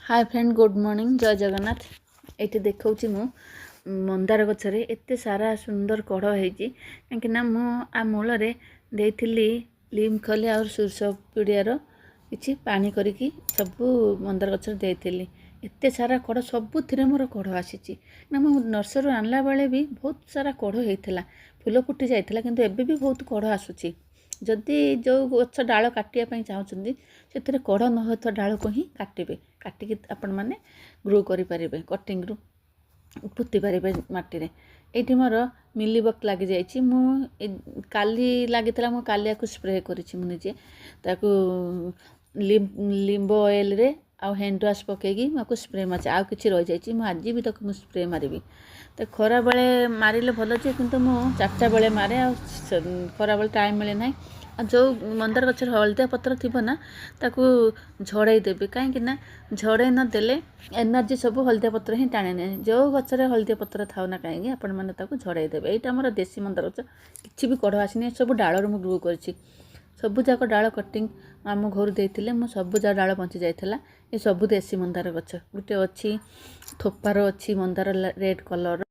Hi friend good morning जय जगन्नाथ। ये देखा मु मंदार गचरे एत सारा सुंदर कढ़ होती कहीं आ मूल लीम खली और सोरस पिड़ियार कि पानी करके सब मंदार गचर देती एत सारा कढ़ सबुथ मोर कढ़ आसी मु नर्सरी आणला बेले भी बहुत सारा कढ़ होता फूल फुटी जाता कि एबे भी बहुत कढ़ आसूसी जदि जो गछ डाल काटापी चाहते से कढ़ नहोता डाल को ही काटे काटिकी आपण मैंने ग्रो करें कटिंग रू पोती पारे माटी ये मोर मिलीबग लग जाइए काली लगी कालिया को स्प्रे करिजे ताकू लिंब ऑयल रे आ हैंड वाश पकईकी मुझे स्प्रे मारे आउ कि रही जाइए आज भी तक मुझे स्प्रे मारि तो खरा बेले मारे भल जे कि चार्टा बेले मारे आ खरा बेले टाइम मिले ना जो मंदार गचर हलदिया पत्र थी ना ताकू झड़ाई देवी कहीं झड़ाई नदेले एनर्जी सब हलदिया पत्र ही टाणे नहीं जो गचर हलदिया पत्र था ना कहीं आपण मैंने झड़ाई देवे यहाँ आम देसी मंदार गच कि भी कढ़ आसनी सब डाल मुझे ग्रो कर सबुजाक डाल कटिंग आम घर देते सबुजा डाल बंची जाइला ये सब देसी मंदार गच गोटे अच्छी थोपार अच्छी मंदार रेड कलर